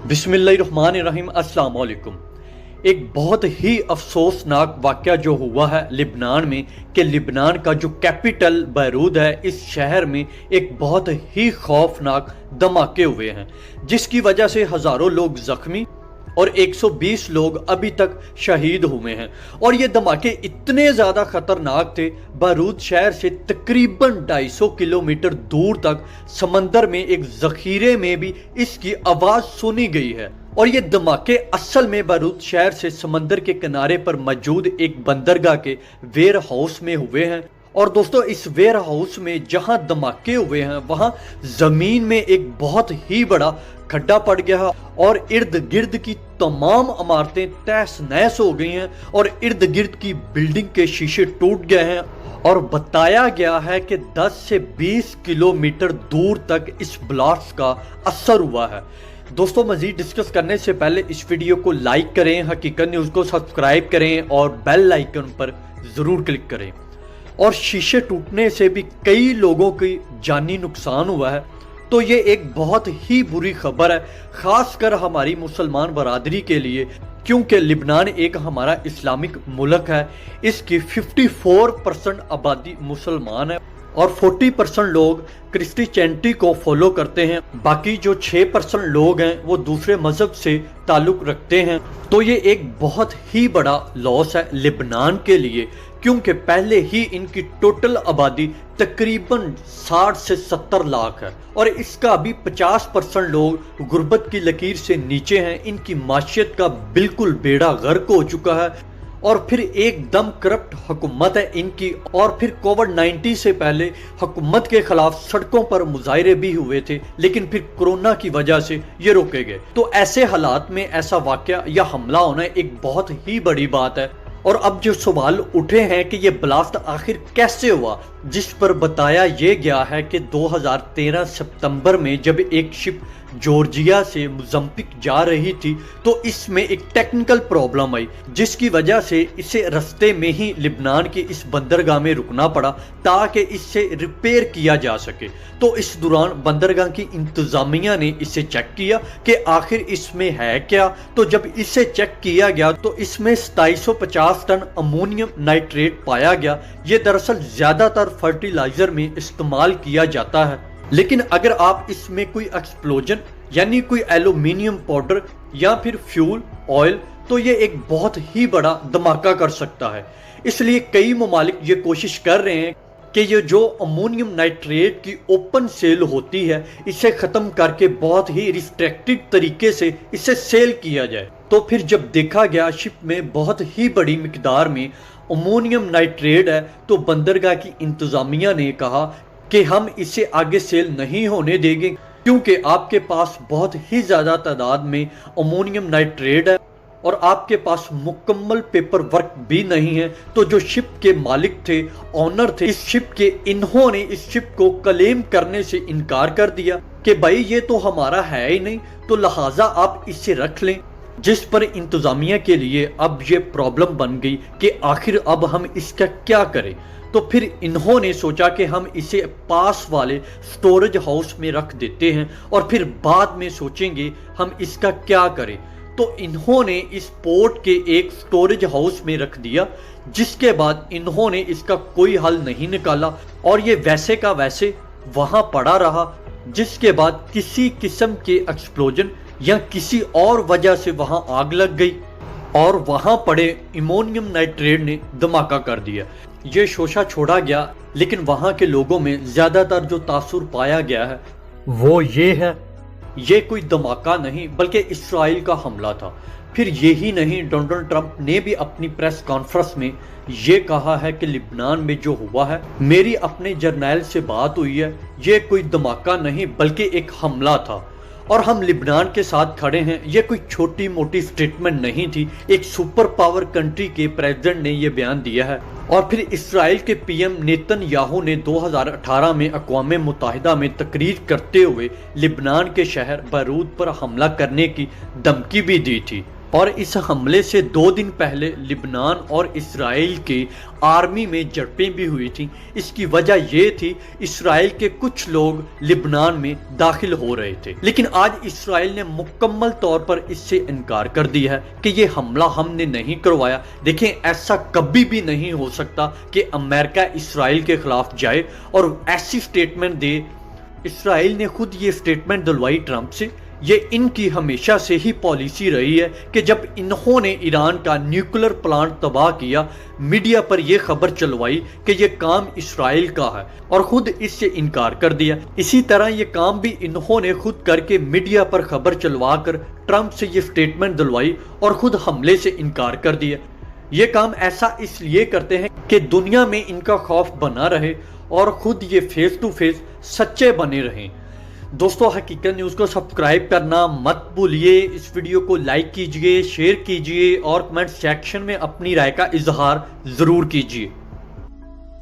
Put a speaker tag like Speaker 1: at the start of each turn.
Speaker 1: बिस्मिल्लाहिर्रहमानिर्रहीम। अस्सलाम वालेकुम। एक बहुत ही अफसोसनाक वाक़या जो हुआ है लिबनान में कि लिबनान का जो कैपिटल बैरूत है, इस शहर में एक बहुत ही खौफनाक धमाके हुए हैं जिसकी वजह से हज़ारों लोग ज़ख्मी और 120 लोग अभी तक शहीद हुए हैं। और ये धमाके इतने ज़्यादा ख़तरनाक थे, बैरूत शहर से तकरीबन 250 किलोमीटर दूर तक समंदर में एक ज़ख़ीरे में भी इसकी आवाज़ सुनी गई है। और ये धमाके असल में बैरूत शहर से समंदर के किनारे पर मौजूद एक बंदरगाह के वेयर हाउस में हुए हैं। और दोस्तों, इस वेयर हाउस में जहां धमाके हुए हैं वहां जमीन में एक बहुत ही बड़ा खड्डा पड़ गया है और इर्द गिर्द की तमाम इमारतें तहस नहस हो गई हैं और इर्द गिर्द की बिल्डिंग के शीशे टूट गए हैं। और बताया गया है कि 10 से 20 किलोमीटर दूर तक इस ब्लास्ट का असर हुआ है। दोस्तों, मजीद डिस्कस करने से पहले इस वीडियो को लाइक करें, हकीकत न्यूज़ को सब्सक्राइब करें और बेल आइकन पर ज़रूर क्लिक करें। और शीशे टूटने से भी कई लोगों की जानी नुकसान हुआ है, तो ये एक बहुत ही बुरी खबर है, ख़ासकर हमारी मुसलमान बरादरी के लिए, क्योंकि लिबनान एक हमारा इस्लामिक मुल्क है। इसकी 54% आबादी मुसलमान है और 40% लोग क्रिश्चियनिटी को फॉलो करते हैं। बाकी जो 6% लोग हैं वो दूसरे मज़हब से ताल्लुक़ रखते हैं। तो ये एक बहुत ही बड़ा लॉस है लिबनान के लिए, क्योंकि पहले ही इनकी टोटल आबादी तकरीबन 60 से 70 लाख है और इसका अभी 50% लोग गुर्बत की लकीर से नीचे हैं। इनकी माशियत का बिल्कुल बेड़ा गर्क हो चुका है और फिर एकदम करप्ट हुकूमत है इनकी। और फिर कोविड-19 से पहले हुकूमत के खिलाफ सड़कों पर मुजाहरे भी हुए थे, लेकिन फिर कोरोना की वजह से ये रोके गए। तो ऐसे हालात में ऐसा वाक़या या हमला होना एक बहुत ही बड़ी बात है। और अब जो सवाल उठे हैं कि ये ब्लास्ट आखिर कैसे हुआ, जिस पर बताया ये गया है कि 2013 सितंबर में जब एक शिप जॉर्जिया से मोज़ाम्बिक जा रही थी तो इसमें एक टेक्निकल प्रॉब्लम आई, जिसकी वजह से इसे रास्ते में ही लिबनान की इस बंदरगाह में रुकना पड़ा ताकि इससे रिपेयर किया जा सके। तो इस दौरान बंदरगाह की इंतज़ामिया ने इसे चेक किया कि आखिर इसमें है क्या। तो जब इसे चेक किया गया तो इसमें 2750 टन अमोनियम नाइट्रेट पाया गया। ये दरअसल ज़्यादातर फर्टिलाइज़र में इस्तेमाल किया जाता है, लेकिन अगर आप इसमें कोई एक्सप्लोजन यानी कोई एल्यूमिनियम पाउडर या फिर फ्यूल ऑयल, तो ये एक बहुत ही बड़ा धमाका कर सकता है। इसलिए कई ममालिक ये कोशिश कर रहे हैं कि ये जो अमोनियम नाइट्रेट की ओपन सेल होती है इसे ख़त्म करके बहुत ही रिस्ट्रिक्टेड तरीके से इसे सेल किया जाए। तो फिर जब देखा गया शिप में बहुत ही बड़ी मिकदार में अमोनियम नाइट्रेट है, तो बंदरगाह की इंतज़ामिया ने कहा कि हम इसे आगे सेल नहीं होने देंगे, क्योंकि आपके पास बहुत ही ज़्यादा तादाद में अमोनियम नाइट्रेट है और आपके पास मुकम्मल पेपर वर्क भी नहीं है। तो जो शिप के मालिक थे, ऑनर थे इस शिप के, इन्होंने इस शिप को क्लेम करने से इनकार कर दिया कि भाई ये तो हमारा है ही नहीं, तो लिहाजा आप इसे रख लें। जिस पर इंतज़ामिया के लिए अब ये प्रॉब्लम बन गई कि आखिर अब हम इसका क्या करें। तो फिर इन्होंने सोचा कि हम इसे पास वाले स्टोरेज हाउस में रख देते हैं और फिर बाद में सोचेंगे हम इसका क्या करें। तो इन्होंने इस पोर्ट के एक स्टोरेज हाउस में रख दिया, जिसके बाद इन्होंने इसका कोई हल नहीं निकाला और ये वैसे का वैसे वहाँ पड़ा रहा, जिसके बाद किसी किस्म के एक्सप्लोजन या किसी और वजह से वहाँ आग लग गई और वहाँ पड़े अमोनियम नाइट्रेट ने धमाका कर दिया। ये शोशा छोड़ा गया, लेकिन वहाँ के लोगों में ज़्यादातर जो तासुर पाया गया है वो ये है, ये कोई धमाका नहीं बल्कि इस्राइल का हमला था। फिर यही नहीं, डोनाल्ड ट्रंप ने भी अपनी प्रेस कॉन्फ्रेंस में ये कहा है कि लिबनान में जो हुआ है, मेरी अपने जर्नैल से बात हुई है, ये कोई धमाका नहीं बल्कि एक हमला था और हम लिबनान के साथ खड़े हैं। ये कोई छोटी मोटी स्टेटमेंट नहीं थी, एक सुपर पावर कंट्री के प्रेसिडेंट ने यह बयान दिया है। और फिर इसराइल के पीएम नेतन्याहू ने 2018 में अक़वाम मुत्तहिदा में तकरीर करते हुए लिबनान के शहर बैरूत पर हमला करने की धमकी भी दी थी। اور اس حملے سے 2 دن پہلے لبنان اور اسرائیل کے آرمی میں جھڑپیں بھی ہوئی تھیں۔ اس کی وجہ یہ تھی اسرائیل کے کچھ لوگ لبنان میں داخل ہو رہے تھے، لیکن آج اسرائیل نے مکمل طور پر اس سے انکار کر دیا ہے کہ یہ حملہ ہم نے نہیں کروایا۔ دیکھیں، ایسا کبھی بھی نہیں ہو سکتا کہ امریکہ اسرائیل کے خلاف جائے اور ایسی سٹیٹمنٹ دے۔ اسرائیل نے خود یہ سٹیٹمنٹ دلوائی ٹرمپ سے۔ یہ ان کی ہمیشہ سے ہی پالیسی رہی ہے کہ جب انہوں نے ایران کا نیوکلر پلانٹ تباہ کیا، میڈیا پر یہ خبر چلوائی کہ یہ کام اسرائیل کا ہے اور خود اس سے انکار کر دیا۔ اسی طرح یہ کام بھی انہوں نے خود کر کے میڈیا پر خبر چلوا کر ٹرمپ سے یہ سٹیٹمنٹ دلوائی اور خود حملے سے انکار کر دیا۔ یہ کام ایسا اس لیے کرتے ہیں کہ دنیا میں ان کا خوف بنا رہے اور خود یہ فیس ٹو فیس سچے بنے رہیں۔ دوستو، حقیقت نیوز کو سبسکرائب کرنا مت بھولیے، اس ویڈیو کو لائک کیجئے، شیئر کیجئے اور کمنٹ سیکشن میں اپنی رائے کا اظہار ضرور کیجئے۔